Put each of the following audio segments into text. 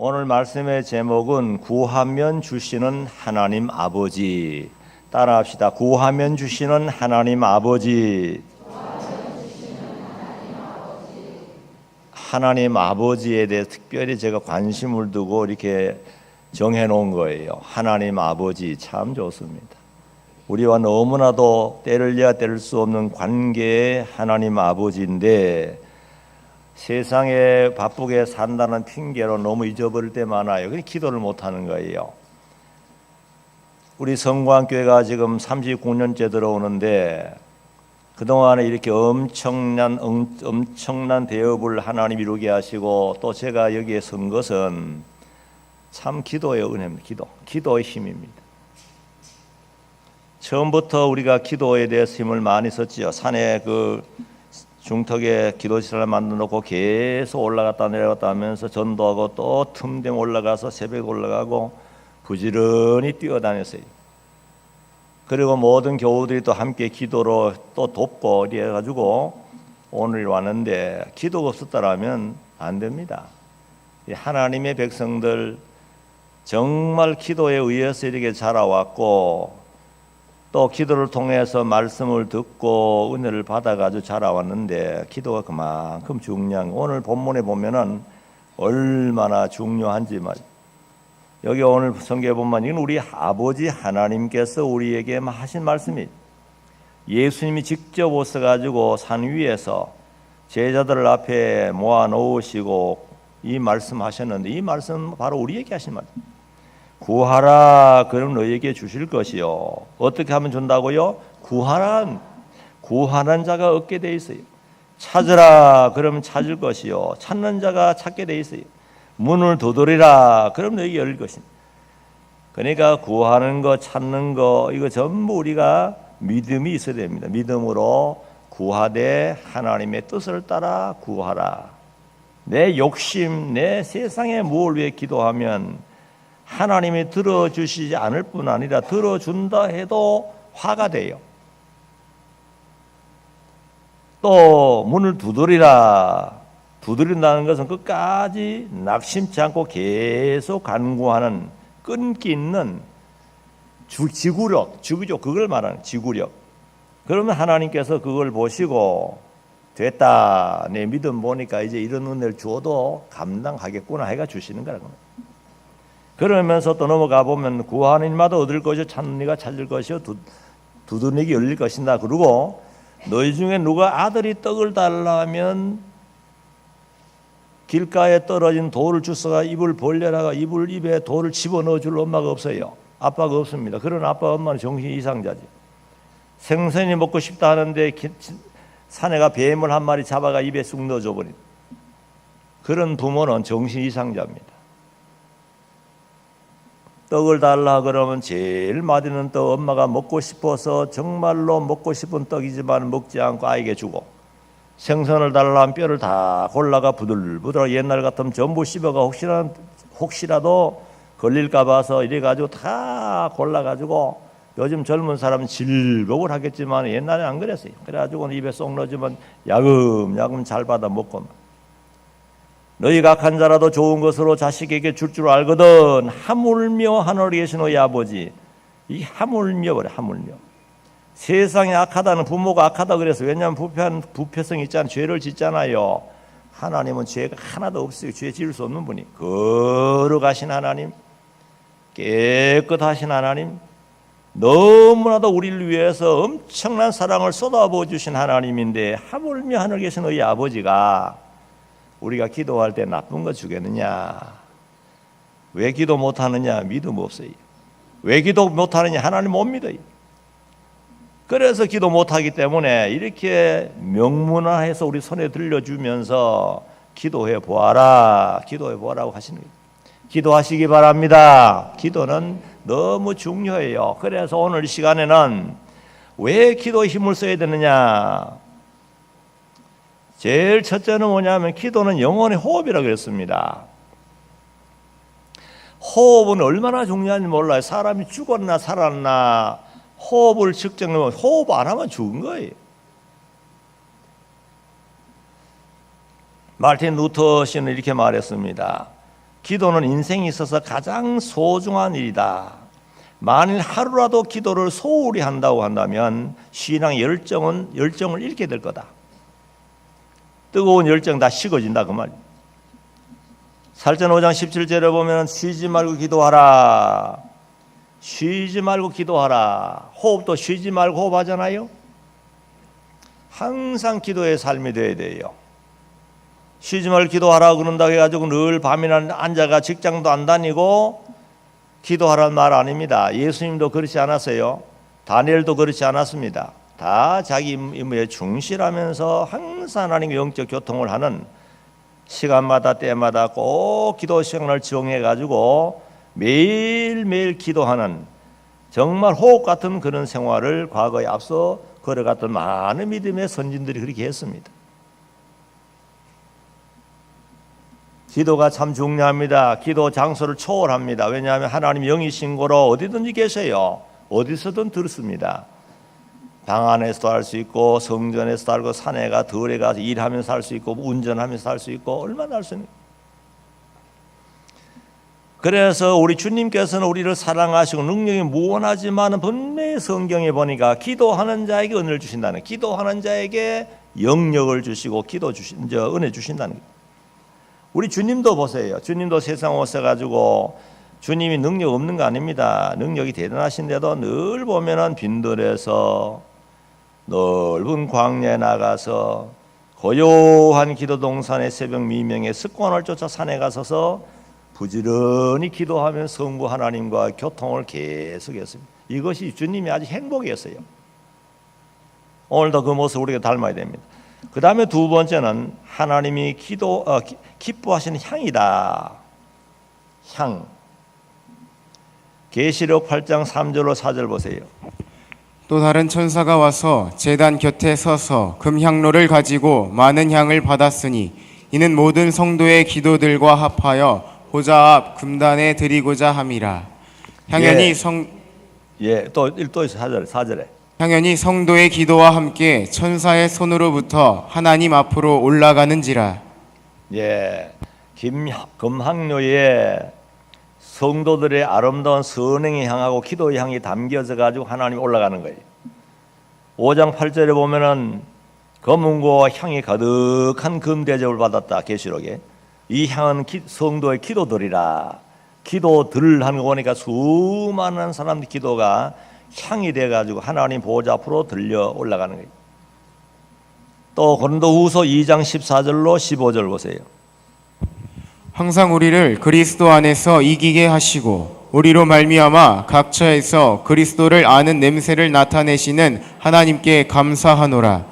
오늘 말씀의 제목은 구하면 주시는 하나님 아버지. 따라합시다. 구하면 주시는 하나님 아버지. 하나님 아버지에 대해 특별히 제가 관심을 두고 이렇게 정해놓은 거예요. 하나님 아버지 참 좋습니다. 우리와 너무나도 때를려야 뗄 수 없는 관계의 하나님 아버지인데 세상에 바쁘게 산다는 핑계로 너무 잊어버릴 때 많아요. 그래서 기도를 못하는 거예요. 우리 성광교회가 지금 39년째 들어오는데 그동안에 이렇게 엄청난 대업을 하나님 이루게 하시고 또 제가 여기에 선 것은 참 기도의 은혜입니다. 기도의 힘입니다. 처음부터 우리가 기도에 대해서 힘을 많이 썼지요. 산에 그 중턱에 기도시설을 만들어 놓고 계속 올라갔다 내려갔다 하면서 전도하고 또 틈되면 올라가서 새벽에 올라가고 부지런히 뛰어다녔어요. 그리고 모든 교우들이 또 함께 기도로 또 돕고 이래 가지고 오늘 왔는데 기도가 없었다라면 안 됩니다. 하나님의 백성들 정말 기도에 의해서 이렇게 자라왔고 또 기도를 통해서 말씀을 듣고 은혜를 받아가지고 자라왔는데 기도가 그만큼 중요한, 오늘 본문에 보면은 얼마나 중요한지 말이에요. 여기 오늘 성경에 보면 이건 우리 아버지 하나님께서 우리에게 하신 말씀이, 예수님이 직접 오셔가지고 산 위에서 제자들 앞에 모아놓으시고 이 말씀하셨는데 이 말씀은 바로 우리에게 하신 말입니다. 구하라 그럼 너희에게 주실 것이요. 어떻게 하면 준다고요? 구하는 자가 얻게 돼 있어요. 찾으라 그러면 찾을 것이요. 찾는 자가 찾게 돼 있어요. 문을 두드리라 그럼 너희에게 열릴 것입니다. 그러니까 구하는 거 찾는 거 이거 전부 우리가 믿음이 있어야 됩니다. 믿음으로 구하되 하나님의 뜻을 따라 구하라. 내 욕심 내 세상에 무엇을 위해 기도하면 하나님이 들어주시지 않을 뿐 아니라 들어준다 해도 화가 돼요. 또 문을 두드린다는 것은 끝까지 낙심치 않고 계속 간구하는 끈기 있는 지구력, 그걸 말하는 지구력. 그러면 하나님께서 그걸 보시고 됐다, 내 믿음 보니까 이제 이런 은혜를 주어도 감당하겠구나 해가 주시는 거라고 합니다. 그러면서 또 넘어가 보면 구하는 이마다 얻을 것이요 찾는 이가 찾을 것이요 두드리는 이가 열릴 것이다. 그리고 너희 중에 누가 아들이 떡을 달라면 길가에 떨어진 돌을 주워가 입을 벌려다가 입에 돌을 집어넣어 줄 엄마가 없어요. 아빠가 없습니다. 그런 아빠 엄마는 정신 이상자지. 생선이 먹고 싶다 하는데 사내가 뱀을 한 마리 잡아가 입에 쑥 넣어줘 버린 그런 부모는 정신 이상자입니다. 떡을 달라 그러면 제일 맛있는 떡 엄마가 먹고 싶어서 정말로 먹고 싶은 떡이지만 먹지 않고 아이에게 주고, 생선을 달라 하면 뼈를 다 골라가 부들부들 옛날 같으면 전부 씹어가 혹시라도 걸릴까 봐서 이래가지고 다 골라가지고, 요즘 젊은 사람은 질겁을 하겠지만 옛날에 안 그랬어요. 그래가지고 입에 쏙 넣어주면 야금야금 잘 받아 먹고. 너희 각한 자라도 좋은 것으로 자식에게 줄 알거든. 하물며 하늘에 계신 너희 아버지. 이 하물며 그래, 하물며. 세상이 악하다는, 부모가 악하다 그래서, 왜냐하면 부패성이 있잖아요. 죄를 짓잖아요. 하나님은 죄가 하나도 없어요. 죄 지을 수 없는 분이. 거룩하신 하나님, 깨끗하신 하나님, 너무나도 우리를 위해서 엄청난 사랑을 쏟아부어 주신 하나님인데, 하물며 하늘에 계신 너희 아버지가 우리가 기도할 때 나쁜 거 주겠느냐? 왜 기도 못하느냐? 믿음 없어요. 왜 기도 못하느냐? 하나님 못 믿어요. 그래서 기도 못하기 때문에 이렇게 명문화해서 우리 손에 들려주면서 기도해 보아라고 하시는 거예요. 기도하시기 바랍니다. 기도는 너무 중요해요. 그래서 오늘 이 시간에는 왜 기도에 힘을 써야 되느냐? 제일 첫째는 뭐냐면 기도는 영혼의 호흡이라고 그랬습니다. 호흡은 얼마나 중요한지 몰라요. 사람이 죽었나 살았나 호흡을 측정하면 호흡 안 하면 죽은 거예요. 마르틴 루터 씨는 이렇게 말했습니다. 기도는 인생에 있어서 가장 소중한 일이다. 만일 하루라도 기도를 소홀히 한다고 한다면 신앙의 열정을 잃게 될 거다. 뜨거운 열정 다 식어진다 그 말. 살전 5장 17절에 보면 쉬지 말고 기도하라. 쉬지 말고 기도하라. 호흡도 쉬지 말고 호흡하잖아요. 항상 기도의 삶이 되어야 돼요. 쉬지 말고 기도하라 그런다고 해가지고 늘 밤이나 앉아가 직장도 안 다니고 기도하라는 말 아닙니다. 예수님도 그렇지 않았어요. 다니엘도 그렇지 않았습니다. 다 자기 임무에 충실하면서 항상 하나님과 영적 교통을 하는 시간마다 때마다 꼭 기도 시간을 지정해가지고 매일매일 기도하는 정말 호흡 같은 그런 생활을 과거에 앞서 걸어갔던 많은 믿음의 선진들이 그렇게 했습니다. 기도가 참 중요합니다. 기도 장소를 초월합니다. 왜냐하면 하나님 영이신 거로 어디든지 계세요. 어디서든 들습니다. 방 안에서도 할 수 있고 성전에서도 살고 산에 가 들에 가서 일하면서 할 수 있고 운전하면서 할 수 있고 얼마나 할 수 있는. 그래서 우리 주님께서는 우리를 사랑하시고 능력이 무한하지만 분명히 성경에 보니까 기도하는 자에게 은혜를 주신다는, 기도하는 자에게 영역을 주시고 은혜 주신다는 거예요. 우리 주님도 보세요. 주님도 세상 오셔가지고 주님이 능력 없는 거 아닙니다. 능력이 대단하신데도 늘 보면은 빈들에서 넓은 광야에 나가서 고요한 기도 동산의 새벽 미명에 습관을 쫓아 산에 가서서 부지런히 기도하며 성부 하나님과 교통을 계속했습니다. 이것이 주님이 아주 행복이었어요. 오늘도 그 모습 우리가 닮아야 됩니다. 그 다음에 두 번째는 하나님이 기뻐하시는 향이다. 향. 계시록 8장 3절로 4절 보세요. 또 다른 천사가 와서 제단 곁에 서서 금향로를 가지고 많은 향을 받았으니 이는 모든 성도의 기도들과 합하여 보좌 앞 금단에 드리고자 함이라. 향연이 또 4절에 향연이 성도의 기도와 함께 천사의 손으로부터 하나님 앞으로 올라가는지라. 금향로에 성도들의 아름다운 선행의 향하고 기도의 향이 담겨져 가지고 하나님 올라가는 거예요. 5장 8절에 보면은 검은고와 향이 가득한 금대접을 받았다. 계시록에 이 향은 성도의 기도들이라. 기도들 하는 거 보니까 수많은 사람들 기도가 향이 돼가지고 하나님 보좌 앞으로 들려 올라가는 거예요. 또 고린도후서 2장 14절로 15절 보세요. 항상 우리를 그리스도 안에서 이기게 하시고 우리로 말미암아 각처에서 그리스도를 아는 냄새를 나타내시는 하나님께 감사하노라.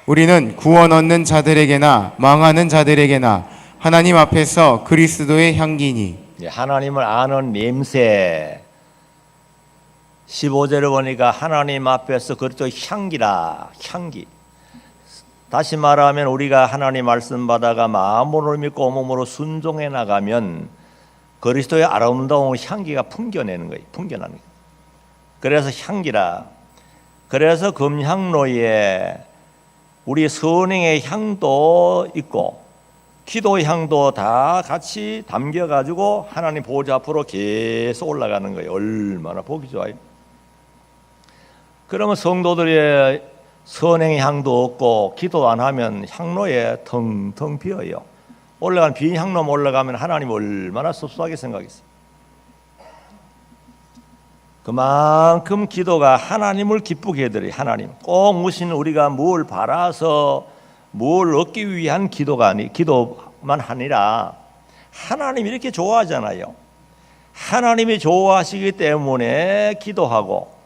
우리는 구원 얻는 자들에게나 망하는 자들에게나 하나님 앞에서 그리스도의 향기니. 하나님을 아는 냄새. 15절에 보니까 하나님 앞에서 그리스도의 향기라. 향기. 다시 말하면 우리가 하나님 말씀 받아가 마음으로 믿고 몸으로 순종해 나가면 그리스도의 아름다운 향기가 풍겨내는 거예요. 풍겨나는 거예요. 그래서 향기라. 그래서 금향로에 우리 선행의 향도 있고 기도의 향도 다 같이 담겨가지고 하나님 보좌 앞으로 계속 올라가는 거예요. 얼마나 보기 좋아요. 그러면 성도들의 선행의 향도 없고 기도 안 하면 향로에 텅텅 비어요. 올라간 빈 향로만 올라가면 하나님 얼마나 섭섭하게 생각했어요. 그만큼 기도가 하나님을 기쁘게 해드려요. 하나님 꼭 무슨 우리가 뭘 바라서 뭘 얻기 위한 기도만 아니라 하나님이 이렇게 좋아하잖아요. 하나님이 좋아하시기 때문에 기도하고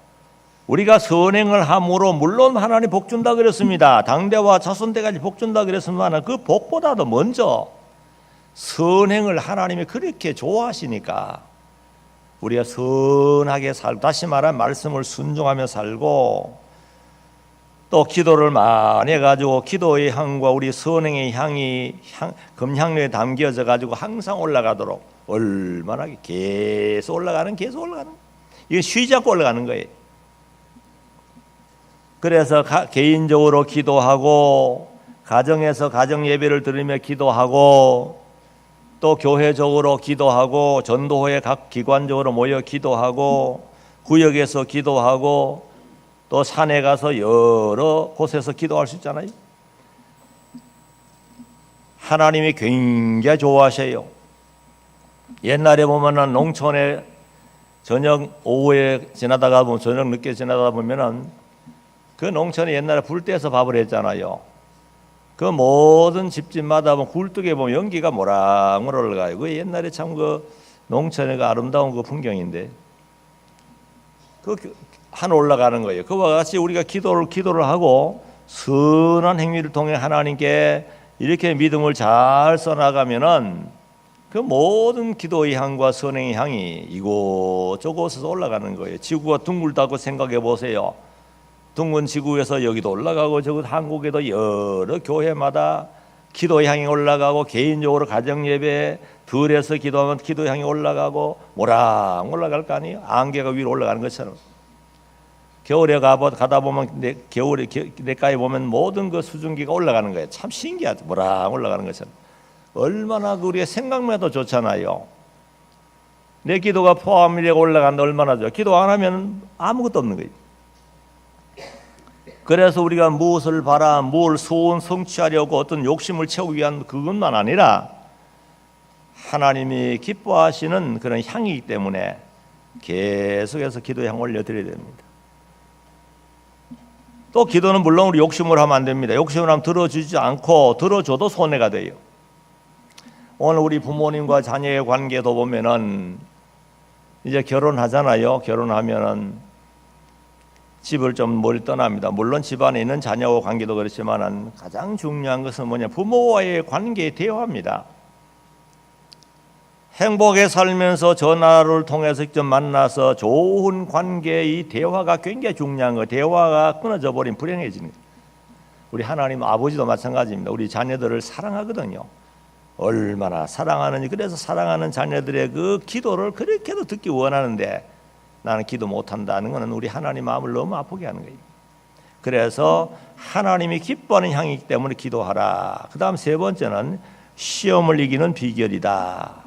우리가 선행을 함으로 물론 하나님 복 준다 그랬습니다. 당대와 자손대까지 복 준다 그랬습니다만 그 복보다도 먼저 선행을 하나님이 그렇게 좋아하시니까 우리가 선하게 살고 다시 말하면 말씀을 순종하며 살고 또 기도를 많이 해가지고 기도의 향과 우리 선행의 향이 금향로에 담겨져 가지고 항상 올라가도록 얼마나 계속 올라가는 이게 쉬지 않고 올라가는 거예요. 그래서 개인적으로 기도하고 가정에서 가정 예배를 드리며 기도하고 또 교회적으로 기도하고 전도회 각 기관적으로 모여 기도하고 구역에서 기도하고 또 산에 가서 여러 곳에서 기도할 수 있잖아요. 하나님이 굉장히 좋아하셔요. 옛날에 보면은 농촌에 저녁 오후에 지나다가 보면 저녁 늦게 지나다 보면은 그 농촌에 옛날에 불 떼서 밥을 했잖아요. 그 모든 집집마다 보면 굴뚝에 보면 연기가 모락모락 올라가요. 그 옛날에 참 그 농촌의 그 아름다운 그 풍경인데 그 하늘 올라가는 거예요. 그와 같이 우리가 기도를 하고 선한 행위를 통해 하나님께 이렇게 믿음을 잘 써나가면은 그 모든 기도의 향과 선행의 향이 이곳저곳에서 올라가는 거예요. 지구가 둥글다고 생각해 보세요. 둥근 지구에서 여기도 올라가고 저곳 한국에도 여러 교회마다 기도의 향이 올라가고 개인적으로 가정예배 들에서 기도하면 기도의 향이 올라가고 모락 올라갈 거 아니에요. 안개가 위로 올라가는 것처럼. 겨울에 가다 보면 겨울에 내가에 보면 모든 그 수증기가 올라가는 거예요. 참 신기하죠. 모락 올라가는 것처럼. 얼마나 우리의 생각만 해도 좋잖아요. 내 기도가 포함이라고 올라간다 얼마나 좋아. 기도 안 하면 아무것도 없는 거예요. 그래서 우리가 무엇을 뭘 소원 성취하려고 어떤 욕심을 채우기 위한 그것만 아니라 하나님이 기뻐하시는 그런 향이기 때문에 계속해서 기도의 향을 올려드려야 됩니다. 또 기도는 물론 우리 욕심을 하면 안 됩니다. 욕심을 하면 들어주지 않고 들어줘도 손해가 돼요. 오늘 우리 부모님과 자녀의 관계도 보면은 이제 결혼하잖아요. 결혼하면은 집을 좀 멀리 떠납니다. 물론 집안에 있는 자녀와 관계도 그렇지만은 가장 중요한 것은 뭐냐? 부모와의 관계의 대화입니다. 행복에 살면서 전화를 통해서 직접 만나서 좋은 관계의 대화가 굉장히 중요한 거예요. 대화가 끊어져 버리면 불행해지는 거예요. 우리 하나님 아버지도 마찬가지입니다. 우리 자녀들을 사랑하거든요. 얼마나 사랑하는지. 그래서 사랑하는 자녀들의 그 기도를 그렇게도 듣기 원하는데 나는 기도 못한다는 것은 우리 하나님 마음을 너무 아프게 하는 거예요. 그래서 하나님이 기뻐하는 향이기 때문에 기도하라. 그 다음 세 번째는 시험을 이기는 비결이다.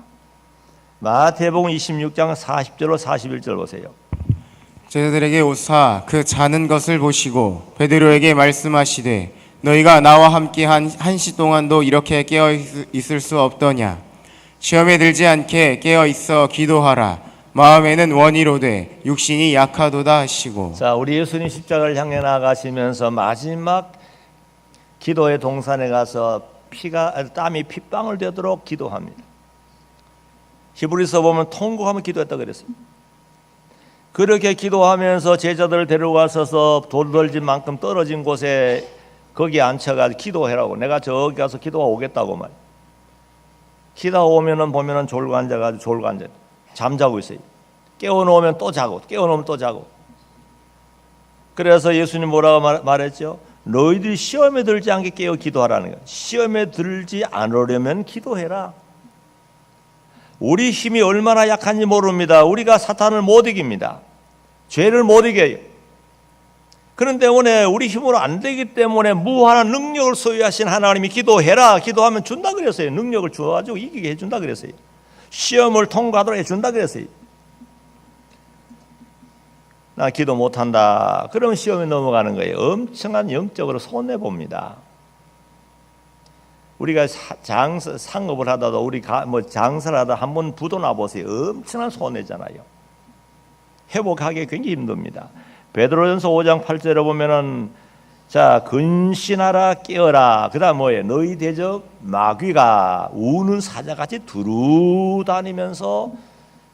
마태복음 26장 40절로 41절 보세요. 제자들에게 오사 그 자는 것을 보시고 베드로에게 말씀하시되 너희가 나와 함께 한 시 동안도 이렇게 깨어 있을 수 없더냐. 시험에 들지 않게 깨어 있어 기도하라. 마음에는 원이로되 육신이 약하도다 하시고. 자, 우리 예수님 십자가를 향해 나가시면서 마지막 기도의 동산에 가서 땀이 핏방울 되도록 기도합니다. 히브리서 보면 통곡하며 기도했다 그랬어요. 그렇게 기도하면서 제자들을 데려가셔서 돌돌진 만큼 떨어진 곳에 거기 앉혀가지고 기도해라고. 내가 저기 가서 기도가 오겠다고 말. 기도 오면은 보면은 졸고 앉아가지고 졸고 앉아 잠자고 있어요. 깨워놓으면 또 자고 깨워놓으면 또 자고. 그래서 예수님 뭐라고 말했죠? 너희들이 시험에 들지 않게 깨어 기도하라는 거예요. 시험에 들지 않으려면 기도해라. 우리 힘이 얼마나 약한지 모릅니다. 우리가 사탄을 못 이깁니다. 죄를 못 이겨요. 그런 때문에 우리 힘으로 안 되기 때문에 무한한 능력을 소유하신 하나님이 기도해라. 기도하면 준다 그랬어요. 능력을 주어가지고 이기게 해준다 그랬어요. 시험을 통과하도록 해준다 그랬어요. 나 기도 못한다. 그러면 시험에 넘어가는 거예요. 엄청난 영적으로 손해봅니다. 우리가 상업을 하다도 우리 장사를 하다 한번 부도 나보세요. 엄청난 손해잖아요. 회복하기 굉장히 힘듭니다. 베드로전서 5장 8절에 보면은 자 근신하라 깨어라. 그다음 뭐예요? 너희 대적 마귀가 우는 사자같이 두루 다니면서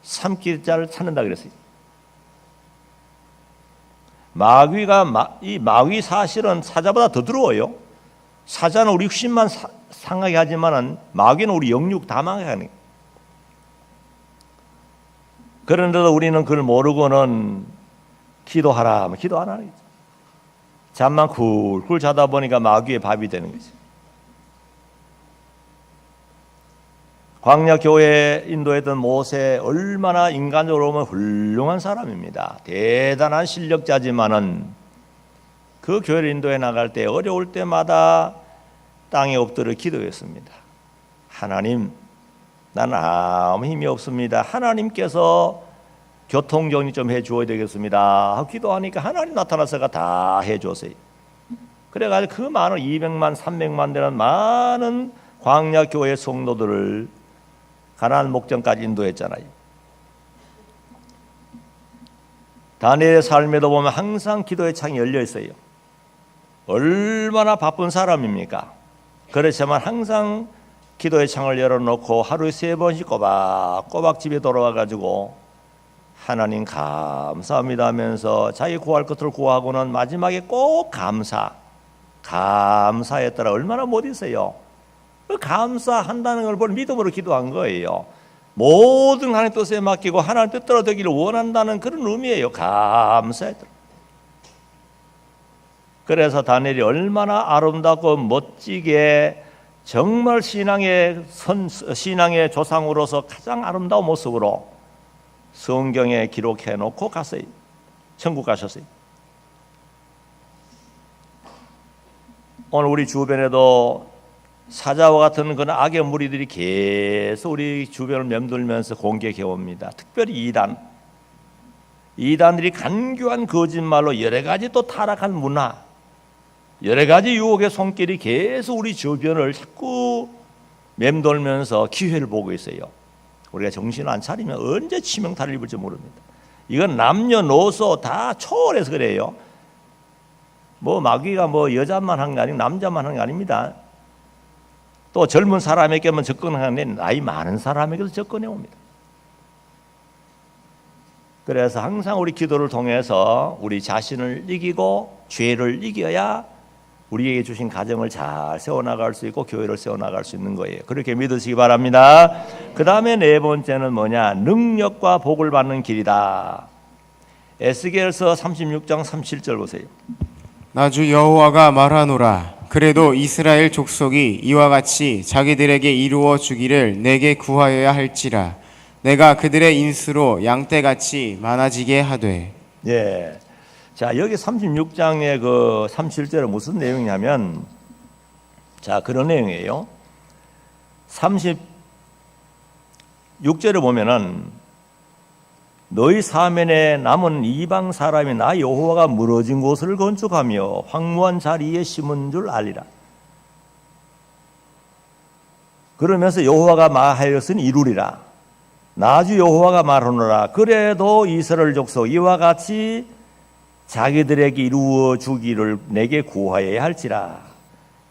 삼킬 자를 찾는다 그랬어요. 이 마귀 사실은 사자보다 더 두려워요. 사자는 우리 육신만 상하게 하지만은 마귀는 우리 영육 다 망하게 하는 거예요. 그런데도 우리는 그걸 모르고는 기도하라 하면 기도 안 하는 거죠. 잠만 굴굴 자다 보니까 마귀의 밥이 되는 거죠. 광야 교회에 인도했던 모세 얼마나 인간적으로 보면 훌륭한 사람입니다. 대단한 실력자지만은 그 교회를 인도해 나갈 때 어려울 때마다 땅에 엎드려 기도했습니다. 하나님, 나는 아무 힘이 없습니다. 하나님께서 교통정리 좀 해주어야 되겠습니다 하고 기도하니까 하나님 나타나서가 다 해줬어요. 그래가지고 그 많은 200만 300만 되는 많은 광야교회 성도들을 가나안 목전까지 인도했잖아요. 다니엘의 삶에도 보면 항상 기도의 창이 열려 있어요. 얼마나 바쁜 사람입니까? 그렇지만 항상 기도의 창을 열어놓고 하루에 3번씩 꼬박꼬박 집에 돌아와가지고 하나님 감사합니다 하면서 자기 구할 것을 구하고는 마지막에 꼭 감사했더라. 얼마나 못 있어요. 그 감사한다는 걸 믿음으로 기도한 거예요. 모든 하나님 뜻에 맡기고 하나님 뜻대로 되기를 원한다는 그런 의미예요. 감사했더라. 그래서 다니엘이 얼마나 아름답고 멋지게 정말 신앙의 조상으로서 가장 아름다운 모습으로 성경에 기록해 놓고 갔어요. 천국 가셨어요. 오늘 우리 주변에도 사자와 같은 그런 악의 무리들이 계속 우리 주변을 맴돌면서 공격해 옵니다. 특별히 이단들이 간교한 거짓말로 여러 가지 또 타락한 문화, 여러 가지 유혹의 손길이 계속 우리 주변을 자꾸 맴돌면서 기회를 보고 있어요. 우리가 정신을 안 차리면 언제 치명타를 입을지 모릅니다. 이건 남녀노소 다 초월해서 그래요. 뭐 마귀가 뭐 여자만 한 게 아니고 남자만 한 게 아닙니다. 또 젊은 사람에게만 접근하는데 나이 많은 사람에게도 접근해 옵니다. 그래서 항상 우리 기도를 통해서 우리 자신을 이기고 죄를 이겨야 우리에게 주신 가정을 잘 세워나갈 수 있고 교회를 세워나갈 수 있는 거예요. 그렇게 믿으시기 바랍니다. 그 다음에 네 번째는 뭐냐? 능력과 복을 받는 길이다. 에스겔서 36장 37절 보세요. 나 주 여호와가 말하노라. 그래도 이스라엘 족속이 이와 같이 자기들에게 이루어 주기를 내게 구하여야 할지라. 내가 그들의 인수로 양떼같이 많아지게 하되. 예. 자, 여기 36장의 그 37절은 무슨 내용이냐면, 자, 그런 내용이에요. 36절에 보면은 너희 사면에 남은 이방 사람이 나 여호와가 무너진 곳을 건축하며 황무한 자리에 심은 줄 알리라. 그러면서 여호와가 말하였으니 이루리라. 나주 여호와가 말하노라. 그래도 이스라엘 족속 이와 같이 자기들에게 이루어 주기를 내게 구하여야 할지라.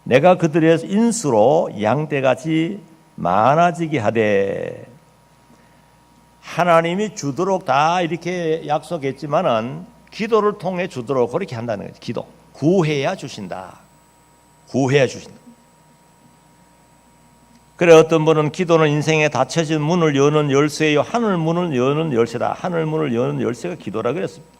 내가 그들의 인수로 양떼같이 많아지게 하되. 하나님이 주도록 다 이렇게 약속했지만은 기도를 통해 주도록 그렇게 한다는 거죠. 기도. 구해야 주신다. 구해야 주신다. 그래 어떤 분은 기도는 인생에 닫혀진 문을 여는 열쇠요. 하늘 문을 여는 열쇠다. 하늘 문을 여는 열쇠가 기도라 그랬습니다.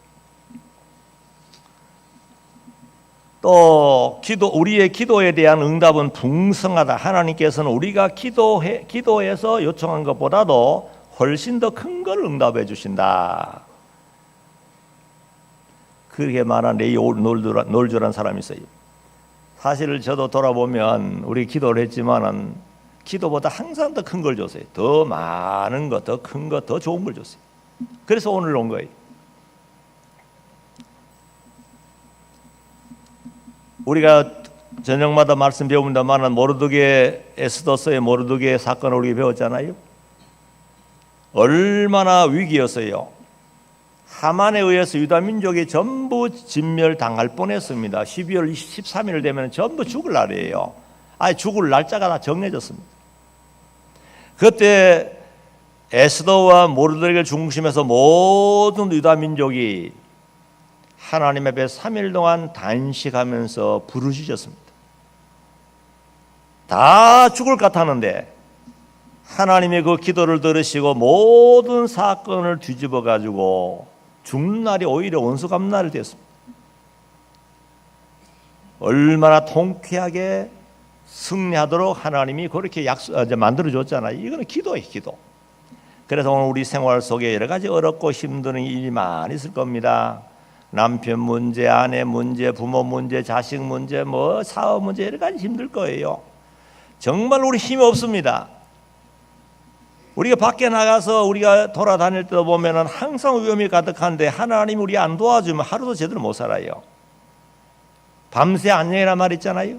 또 우리의 기도에 대한 응답은 풍성하다. 하나님께서는 우리가 기도해서 요청한 것보다도 훨씬 더 큰 걸 응답해 주신다. 그렇게 말한 레이 놀주란 사람이 있어요. 사실 저도 돌아보면 우리 기도를 했지만은 기도보다 항상 더 큰 걸 줬어요. 더 많은 것, 더 큰 것, 더 좋은 걸 줬어요. 그래서 오늘 온 거예요. 우리가 저녁마다 말씀 배웁니다만은 모르드게 에스더서의 모르드게 사건을 우리가 배웠잖아요. 얼마나 위기였어요. 하만에 의해서 유다 민족이 전부 진멸당할 뻔했습니다. 12월 13일 되면 전부 죽을 날이에요. 아예 죽을 날짜가 다 정해졌습니다. 그때 에스더와 모르드게를 중심해서 모든 유다 민족이 하나님 앞에 3일 동안 단식하면서 부르짖었습니다. 다 죽을 것 같았는데 하나님의 그 기도를 들으시고 모든 사건을 뒤집어 가지고 죽는 날이 오히려 원수감날이 됐습니다. 얼마나 통쾌하게 승리하도록 하나님이 그렇게 만들어 줬잖아요. 이거는 기도예요, 기도. 그래서 오늘 우리 생활 속에 여러 가지 어렵고 힘든 일이 많이 있을 겁니다. 남편 문제, 아내 문제, 부모 문제, 자식 문제, 뭐 사업 문제 여러 가지 힘들 거예요. 정말 우리 힘이 없습니다. 우리가 밖에 나가서 우리가 돌아다닐 때 보면은 항상 위험이 가득한데 하나님이 우리 안 도와주면 하루도 제대로 못 살아요. 밤새 안녕이란 말 있잖아요.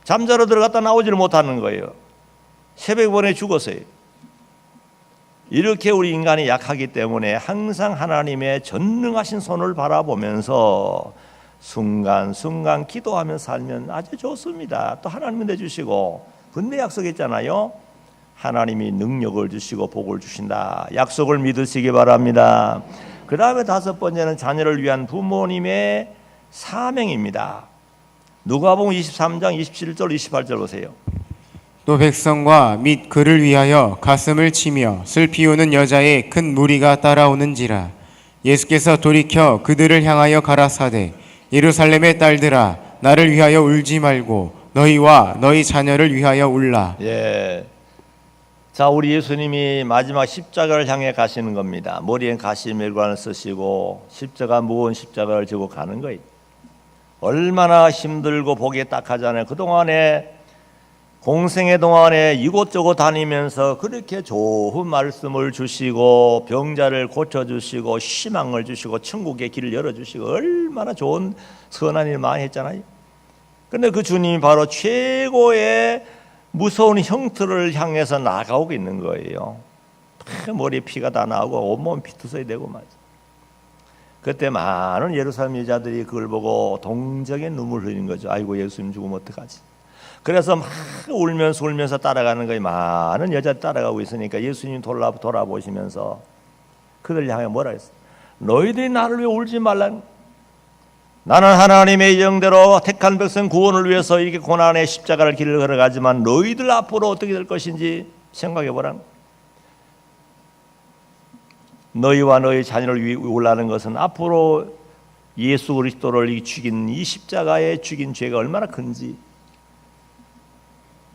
잠자러 들어갔다 나오지를 못하는 거예요. 새벽번에 죽었어요. 이렇게 우리 인간이 약하기 때문에 항상 하나님의 전능하신 손을 바라보면서 순간순간 기도하며 살면 아주 좋습니다. 또 하나님은 내주시고 분명 약속했잖아요. 하나님이 능력을 주시고 복을 주신다. 약속을 믿으시기 바랍니다. 그 다음에 다섯 번째는 자녀를 위한 부모님의 사명입니다. 누가복음 23장 27절 28절 보세요. 또 백성과 및 그를 위하여 가슴을 치며 슬피 우는 여자의 큰 무리가 따라오는지라. 예수께서 돌이켜 그들을 향하여 가라사대 예루살렘의 딸들아 나를 위하여 울지 말고 너희와 너희 자녀를 위하여 울라. 예. 자, 우리 예수님이 마지막 십자가를 향해 가시는 겁니다. 머리엔 가시멜관을 쓰시고 십자가 무거운 십자가를 지고 가는 거예요. 얼마나 힘들고 보기에 딱하잖아요. 그동안에 공생의 동안에 이곳저곳 다니면서 그렇게 좋은 말씀을 주시고 병자를 고쳐주시고 희망을 주시고 천국의 길을 열어주시고 얼마나 좋은 선한 일 많이 했잖아요. 그런데 그 주님이 바로 최고의 무서운 형틀을 향해서 나가고 있는 거예요. 머리에 피가 다 나오고 온몸 피투성이 되고 말이죠. 그때 많은 예루살렘 여자들이 그걸 보고 동정의 눈물 흘리는 거죠. 아이고 예수님 죽으면 어떡하지. 그래서 막 울면서 따라가는 거예요. 많은 여자들 따라가고 있으니까 예수님 돌아보시면서 그들 향해 뭐라 했어요? 너희들이 나를 왜 울지 말라는, 나는 하나님의 예정대로 택한 백성 구원을 위해서 이렇게 고난의 십자가를 길을 걸어가지만 너희들 앞으로 어떻게 될 것인지 생각해 보라는. 너희와 너희 자녀를 위해 울라는 것은 앞으로 예수 그리스도를 죽인 이 십자가에 죽인 죄가 얼마나 큰지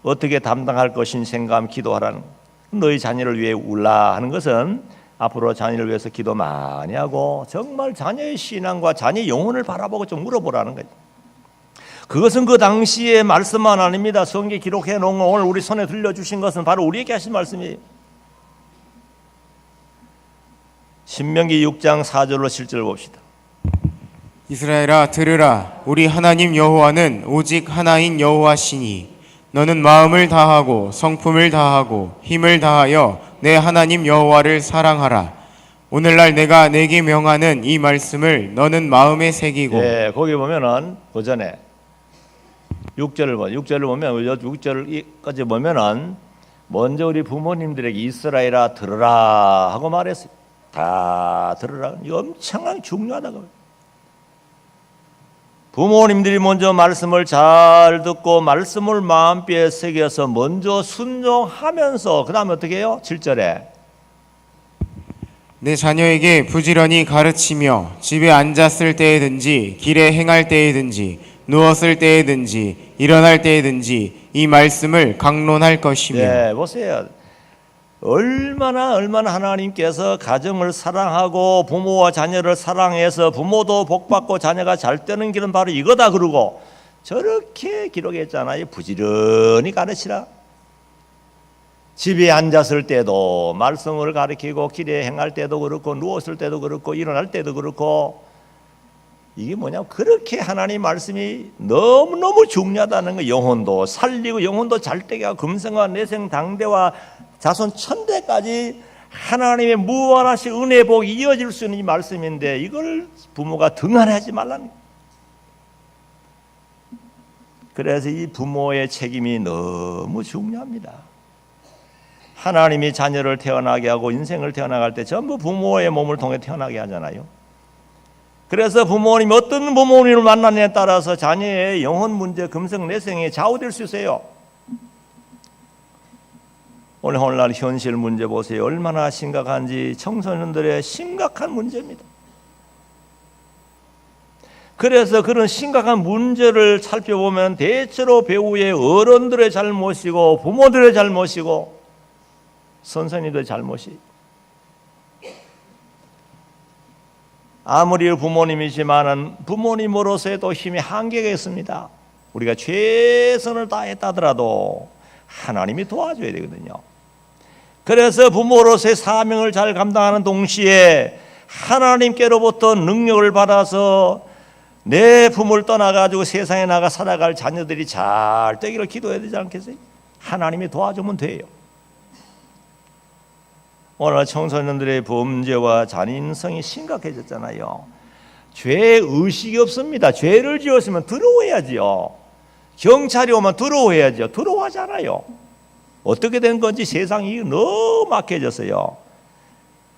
어떻게 담당할 것인 생각하며 기도하라는. 너희 자녀를 위해 울라 하는 것은 앞으로 자녀를 위해서 기도 많이 하고 정말 자녀의 신앙과 자녀의 영혼을 바라보고 좀 물어보라는 거죠. 그것은 그 당시의 말씀만 아닙니다. 성경에 기록해 놓은 거 오늘 우리 손에 들려주신 것은 바로 우리에게 하신 말씀이에요. 신명기 6장 4절로 7절 봅시다. 이스라엘아 들으라. 우리 하나님 여호와는 오직 하나인 여호와시니 너는 마음을 다하고 성품을 다하고 힘을 다하여 내 하나님 여호와를 사랑하라. 오늘날 내가 내게 명하는 이 말씀을 너는 마음에 새기고. 예, 거기 보면은 그 전에 6절을 보면 6절까지 보면은 먼저 우리 부모님들에게 이스라엘아 들으라 하고 말했어요. 다 들으라. 이거 엄청나게 중요하다고. 부모님들이 먼저 말씀을 잘 듣고 말씀을 마음뼈에 새겨서 먼저 순종하면서 그 다음에 어떻게 해요? 7절에 내 자녀에게 부지런히 가르치며 집에 앉았을 때에든지 길에 행할 때에든지 누웠을 때에든지 일어날 때에든지 이 말씀을 강론할 것이며. 예, 보세요. 얼마나 하나님께서 가정을 사랑하고 부모와 자녀를 사랑해서 부모도 복받고 자녀가 잘 되는 길은 바로 이거다 그러고 저렇게 기록했잖아요. 부지런히 가르치라. 집에 앉았을 때도 말씀을 가르치고 길에 행할 때도 그렇고 누웠을 때도 그렇고 일어날 때도 그렇고 이게 뭐냐면 그렇게 하나님 말씀이 너무너무 중요하다는 거. 영혼도 살리고 영혼도 잘되게 하고 금생과 내생 당대와 자손 천대까지 하나님의 무한하신 은혜 복이 이어질 수 있는 이 말씀인데 이걸 부모가 등한하지 말라는 거예요. 그래서 이 부모의 책임이 너무 중요합니다. 하나님이 자녀를 태어나게 하고 인생을 태어나갈 때 전부 부모의 몸을 통해 태어나게 하잖아요. 그래서 부모님이 어떤 부모님을 만나느냐에 따라서 자녀의 영혼 문제, 금생 내생에 좌우될 수 있어요. 오늘날 현실 문제 보세요. 얼마나 심각한지. 청소년들의 심각한 문제입니다. 그래서 그런 심각한 문제를 살펴보면 대체로 배우의 어른들의 잘못이고 부모들의 잘못이고 선생님들의 잘못이. 아무리 부모님이지만 부모님으로서의 힘이 한계가 있습니다. 우리가 최선을 다했다더라도 하나님이 도와줘야 되거든요. 그래서 부모로서의 사명을 잘 감당하는 동시에 하나님께로부터 능력을 받아서 내 부모를 떠나가지고 세상에 나가 살아갈 자녀들이 잘 되기를 기도해야 되지 않겠어요? 하나님이 도와주면 돼요. 오늘 청소년들의 범죄와 잔인성이 심각해졌잖아요. 죄의식이 없습니다. 죄를 지었으면 들어오야지요. 경찰이 오면 들어오야죠. 들어오잖아요. 어떻게 된 건지 세상이 너무 막혀졌어요.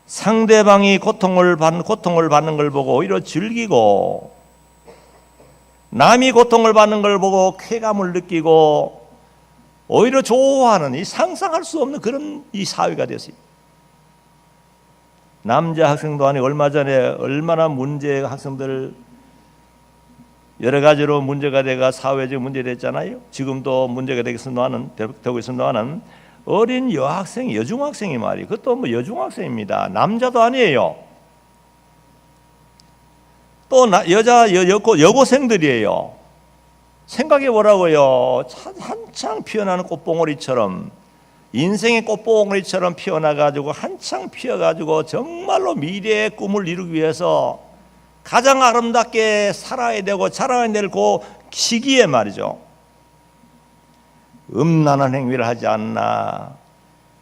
상대방이 고통을 받는 걸 보고 오히려 즐기고, 남이 고통을 받는 걸 보고 쾌감을 느끼고 오히려 좋아하는, 이 상상할 수 없는 그런 이 사회가 됐어요. 남자 학생도 아니고 얼마 전에 얼마나 문제 학생들 여러 가지로 문제가 돼가 사회적 문제됐잖아요. 지금도 문제가 되고 있습니다는 어린 여학생, 여중학생이 말이에요. 그것도 뭐 여중학생입니다. 남자도 아니에요. 또 여고생들이에요. 생각해 보라고요. 한창 피어나는 꽃봉오리처럼, 인생의 꽃봉오리처럼 피어나가지고 한창 피어가지고 정말로 미래의 꿈을 이루기 위해서 가장 아름답게 살아야 되고 자라야 될 그 시기에 말이죠. 음란한 행위를 하지 않나,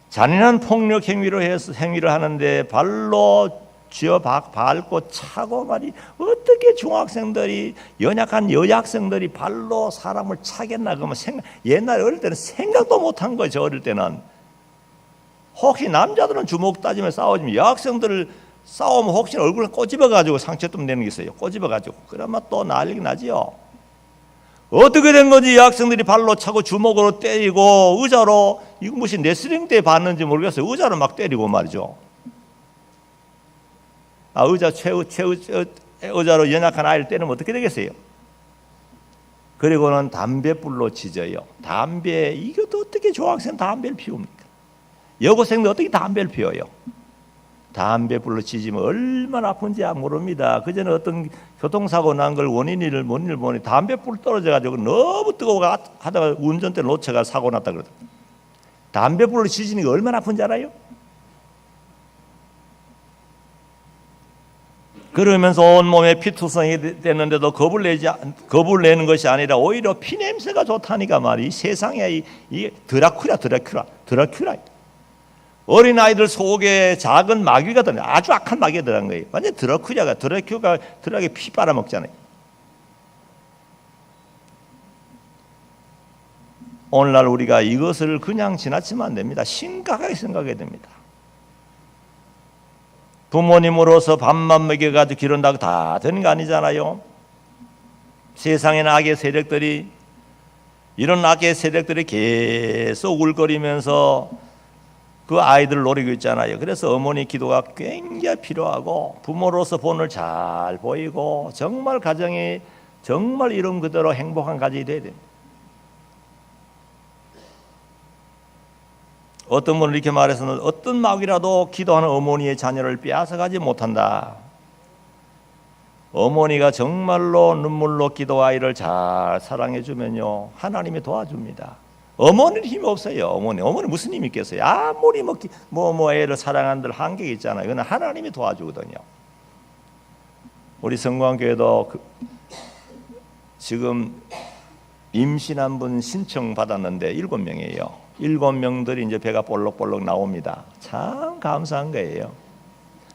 잔인한 폭력 행위를 하는데 발로 쥐어 밟고 차고 말이, 어떻게 중학생들이, 연약한 여학생들이 발로 사람을 차겠나. 그러면 옛날에 어릴 때는 생각도 못한 거죠. 어릴 때는 혹시 남자들은 주먹 따지면 싸우지만 여학생들을 싸우면 혹시 얼굴에 꼬집어가지고 상처좀 내는 게 있어요. 꼬집어가지고 그러면 또 난리 나지요. 어떻게 된 건지 여학생들이 발로 차고 주먹으로 때리고 의자로, 이거 무슨 레슬링 때 봤는지 모르겠어요. 의자로 막 때리고 말이죠. 의자로 연약한 아이를 때리면 어떻게 되겠어요? 그리고는 담배불로 지져요. 담배, 이것도 어떻게 중학생 담배를 피웁니까? 여고생도 어떻게 담배를 피워요? 담배불로 지지면 얼마나 아픈지 모릅니다. 그전에 어떤 교통사고 난 걸 원인을 보니 담배불 떨어져가지고 너무 뜨거워 하다가 운전대 놓쳐가 사고 났다 그러더라고요. 담배불로 지지는 게 얼마나 아픈지 알아요? 그러면서 온몸에 피투성이 됐는데도 겁을 내는 것이 아니라 오히려 피냄새가 좋다니까 말이. 세상에 이 드라큘라. 어린아이들 속에 작은 마귀가 들어, 아주 악한 마귀가 들어간 거예요. 완전 드라큘라가 피 빨아먹잖아요. 오늘날 우리가 이것을 그냥 지나치면 안 됩니다. 심각하게 생각해야 됩니다. 부모님으로서 밥만 먹여가지고 기른다고 다 되는 거 아니잖아요. 세상에는 이런 악의 세력들이 계속 울거리면서 그 아이들을 노리고 있잖아요. 그래서 어머니 기도가 굉장히 필요하고, 부모로서 본을 잘 보이고 정말 가정이 정말 이름 그대로 행복한 가정이 돼야 됩니다. 어떤 분은 이렇게 말해서는 어떤 마귀라도 기도하는 어머니의 자녀를 빼앗아가지 못한다. 어머니가 정말로 눈물로 기도 아이를 잘 사랑해주면요, 하나님이 도와줍니다. 어머니는 힘이 없어요. 어머니 무슨 힘이 있겠어요? 아무리 애를 사랑한들 한계가 있잖아요. 그건 하나님이 도와주거든요. 우리 성광교회도 지금 임신한 분 신청 받았는데 7명이에요. 7명들이 이제 배가 볼록볼록 나옵니다. 참 감사한 거예요.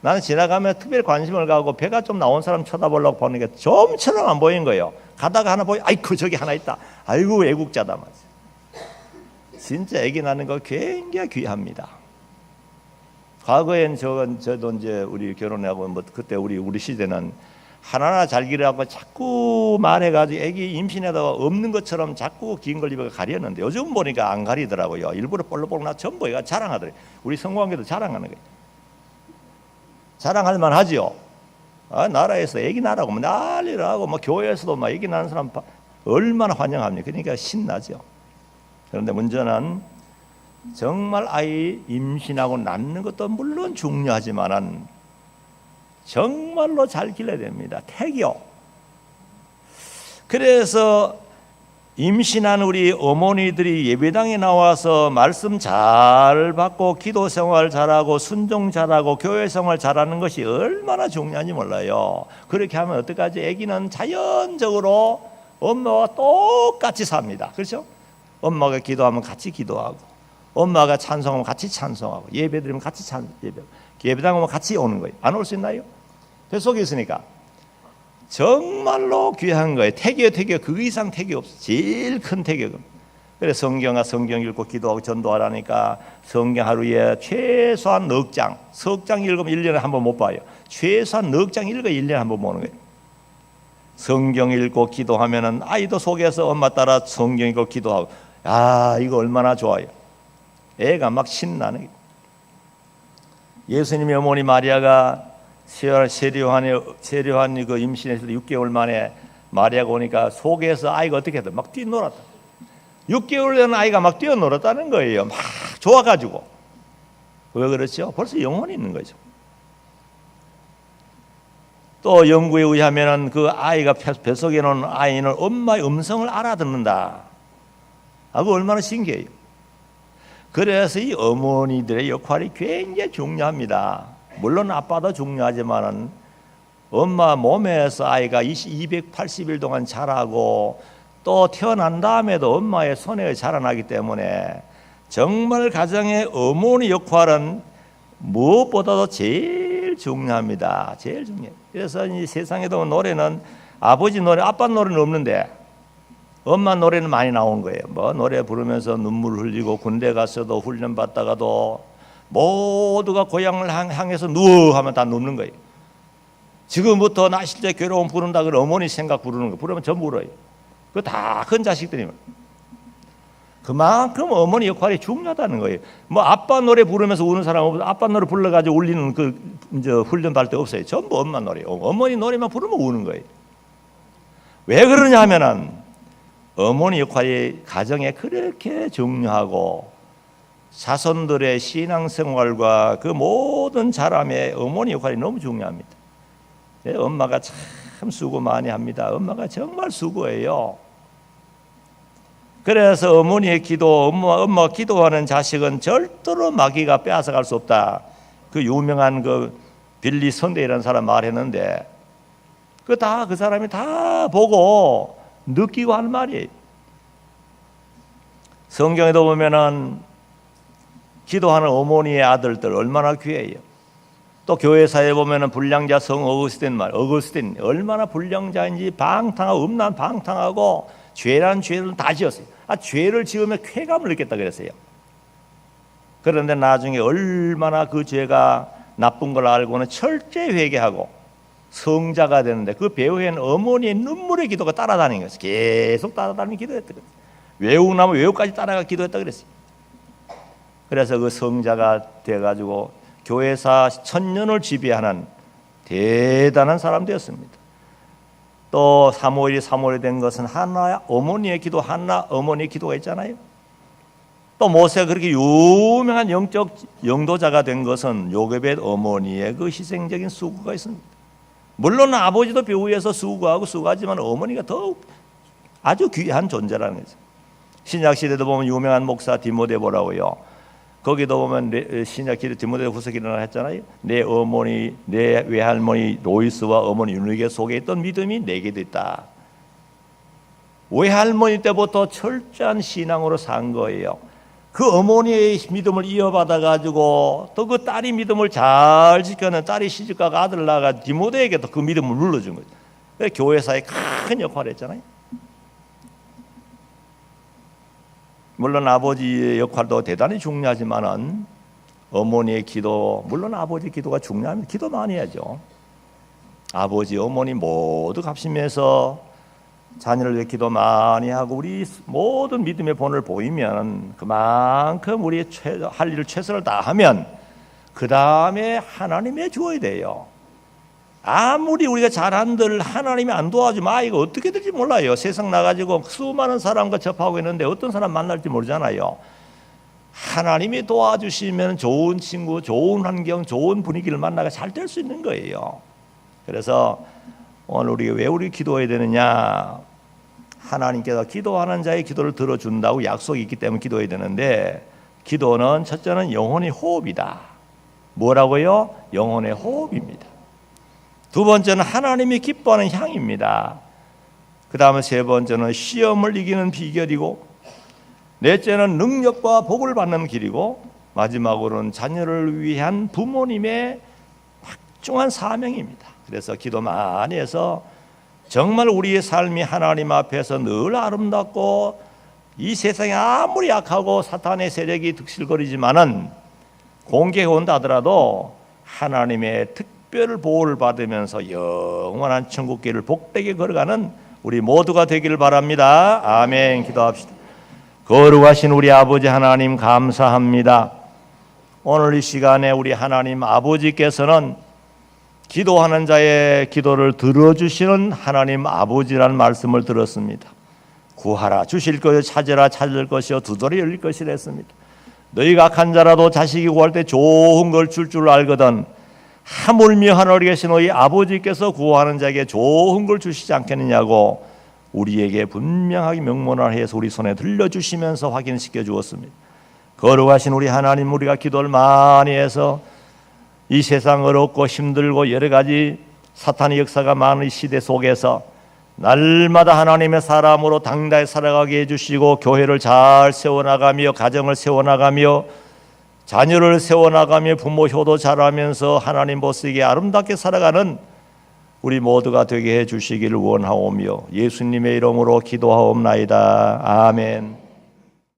나는 지나가면 특별히 관심을 가고 배가 좀 나온 사람 쳐다보려고 보는 게 좀처럼 안 보인 거예요. 가다가 하나 보이, 아이고 저기 하나 있다. 아이고 애국자다 맞아. 진짜 아기 낳는 거 굉장히 귀합니다. 과거엔 저도 이제 우리 결혼하고 그때 우리 시대는 하나하나 잘 기르라고 자꾸 말해가지고 아기 임신하다가 없는 것처럼 자꾸 긴 걸 입어 가렸는데 요즘 보니까 안 가리더라고요. 일부러 볼록볼록 나 전부 애가 자랑하더래요. 우리 성광교도 자랑하는 거예요. 자랑할 만하지요. 나라에서 아기 낳으라고 난리를 하고 교회에서도 아기 낳는 사람 얼마나 환영합니까? 그러니까 신나죠. 그런데 문제는 정말 아이 임신하고 낳는 것도 물론 중요하지만은 정말로 잘 길러야 됩니다. 태교. 그래서 임신한 우리 어머니들이 예배당에 나와서 말씀 잘 받고 기도 생활 잘하고 순종 잘하고 교회 생활 잘하는 것이 얼마나 중요한지 몰라요. 그렇게 하면 어떡하지? 아기는 자연적으로 엄마와 똑같이 삽니다. 그렇죠? 엄마가 기도하면 같이 기도하고, 엄마가 찬송하면 같이 찬송하고, 예배드리면 같이 예배당 오면 같이 오는 거예요. 안 올 수 있나요? 뱃속에 있으니까. 정말로 귀한 거예요. 태교 그 이상 태교 없어. 제일 큰 태교금. 그래서 성경 읽고 기도하고 전도하라니까 성경 하루에 최소한 넉 장, 석 장 읽으면 1년에 한 번 못 봐요. 최소한 넉 장 읽어야 1년에 한 번 보는 거예요. 성경 읽고 기도하면은 아이도 속에서 엄마 따라 성경 읽고 기도하고, 이거 얼마나 좋아요. 애가 막 신나네. 예수님의 어머니 마리아가 세례요한이 그 임신했을 때 6개월 만에 마리아가 오니까 속에서 아이가 어떻게 했다? 막 뛰놀았다. 6개월 된 아이가 막 뛰어놀았다는 거예요. 막 좋아가지고. 왜 그렇죠? 벌써 영혼이 있는 거죠. 또 연구에 의하면은 그 아이가 뱃속에 놓은 아이는 엄마의 음성을 알아듣는다. 그거 얼마나 신기해요. 그래서 이 어머니들의 역할이 굉장히 중요합니다. 물론 아빠도 중요하지만은 엄마 몸에서 아이가 280일 동안 자라고 또 태어난 다음에도 엄마의 손에 자라나기 때문에 정말 가정의 어머니 역할은 무엇보다도 제일 중요합니다. 제일 중요해요. 그래서 이 세상에도 노래는 아버지 노래, 아빠 노래는 없는데 엄마 노래는 많이 나온 거예요. 뭐 노래 부르면서 눈물 흘리고 군대 가서도 훈련 받다가도 모두가 고향을 향해서 누워 하면 다 눕는 거예요. 지금부터 나 실제 괴로움 부른다 그러면 어머니 생각 부르는 거예요. 부르면 전부 울어요. 그거 다 큰 자식들이면. 그만큼 어머니 역할이 중요하다는 거예요. 뭐 아빠 노래 부르면서 우는 사람 없어. 아빠 노래 불러가지고 울리는 훈련 받을 때 없어요. 전부 엄마 노래. 어머니 노래만 부르면 우는 거예요. 왜 그러냐 하면은 어머니 역할이 가정에 그렇게 중요하고 자손들의 신앙생활과 그 모든 자람의 어머니 역할이 너무 중요합니다. 엄마가 참 수고 많이 합니다. 엄마가 정말 수고해요. 그래서 어머니의 기도, 엄마가 기도하는 자식은 절대로 마귀가 빼앗아갈 수 없다. 그 유명한 그 빌리 선대이라는 사람 말했는데 그 사람이 다 보고 느끼고 하는 말이에요. 성경에도 보면은 기도하는 어머니의 아들들 얼마나 귀해요. 또 교회사에 보면은 불량자 성 어거스틴 얼마나 불량자인지 음란 방탕하고 죄란 죄를 다 지었어요. 죄를 지으면 쾌감을 느꼈다 그랬어요. 그런데 나중에 얼마나 그 죄가 나쁜 걸 알고는 철저히 회개하고 성자가 되는데 그 배후에는 어머니의 눈물의 기도가 따라다니는 거예요. 계속 따라다니는 기도했다 그랬어요. 외국 나면 외국까지 따라가 기도했다 그랬어요. 그래서 그 성자가 돼가지고 교회사 1000년을 지배하는 대단한 사람 되었습니다. 또 사무엘이 된 것은 한나 어머니의 기도가 있잖아요. 또 모세가 그렇게 유명한 영적 영도자가 된 것은 요게벳 어머니의 그 희생적인 수고가 있습니다. 물론 아버지도 배후에서 수고하지만 어머니가 더욱 아주 귀한 존재라는 거죠. 신약 시대도 보면 유명한 목사 디모데 보라고요. 거기도 보면 신약 기도 디모데후서 기도를 했잖아요. 내 외할머니 로이스와 어머니 유니게 속에 있던 믿음이 내게도 있다. 외할머니 때부터 철저한 신앙으로 산 거예요. 그 어머니의 믿음을 이어받아 가지고 또 그 딸이 믿음을 잘 지켜낸 딸이 시집가가 아들 낳아가 디모데에게도 그 믿음을 눌러준 거죠. 그래서 교회사에 큰 역할을 했잖아요. 물론 아버지의 역할도 대단히 중요하지만은 어머니의 기도, 물론 아버지 기도가 중요합니다. 기도 많이 해야죠. 아버지, 어머니 모두 합심해서 자녀를 위해 기도 많이 하고 우리 모든 믿음의 본을 보이면 그만큼 우리 할 일을 최선을 다하면 그 다음에 하나님의 주어야 돼요. 아무리 우리가 잘한들 하나님이 안 도와주면 아이가 어떻게 될지 몰라요. 세상 나가지고 수많은 사람과 접하고 있는데 어떤 사람 만날지 모르잖아요. 하나님이 도와주시면 좋은 친구, 좋은 환경, 좋은 분위기를 만나가 잘 될 수 있는 거예요. 그래서 오늘 우리가 왜 기도해야 되느냐? 하나님께서 기도하는 자의 기도를 들어준다고 약속이 있기 때문에 기도해야 되는데, 기도는 첫째는 영혼의 호흡이다. 뭐라고요? 영혼의 호흡입니다. 두 번째는 하나님이 기뻐하는 향입니다. 그 다음에 세 번째는 시험을 이기는 비결이고, 넷째는 능력과 복을 받는 길이고, 마지막으로는 자녀를 위한 부모님의 확중한 사명입니다. 그래서 기도 많이 해서 정말 우리의 삶이 하나님 앞에서 늘 아름답고, 이 세상이 아무리 약하고 사탄의 세력이 득실거리지만은 공격이 온다 하더라도 하나님의 특별 보호를 받으면서 영원한 천국길을 복되게 걸어가는 우리 모두가 되기를 바랍니다. 아멘. 기도합시다. 거룩하신 우리 아버지 하나님, 감사합니다. 오늘 이 시간에 우리 하나님 아버지께서는 기도하는 자의 기도를 들어주시는 하나님 아버지라는 말씀을 들었습니다. 구하라 주실 것이요, 찾으라 찾을 것이요, 두드려 열릴 것이라 했습니다. 너희가 악한 자라도 자식이 구할 때 좋은 걸 줄 알거든 하물며 하늘에 계신 너희 아버지께서 구하는 자에게 좋은 걸 주시지 않겠느냐고 우리에게 분명하게 명문화해서 우리 손에 들려주시면서 확인시켜 주었습니다. 거룩하신 우리 하나님, 우리가 기도를 많이 해서 이 세상 어렵고 힘들고 여러 가지 사탄의 역사가 많은 이 시대 속에서 날마다 하나님의 사람으로 당당히 살아가게 해주시고, 교회를 잘 세워나가며 가정을 세워나가며 자녀를 세워나가며 부모 효도 잘하면서 하나님 보시기에 아름답게 살아가는 우리 모두가 되게 해주시기를 원하오며 예수님의 이름으로 기도하옵나이다. 아멘.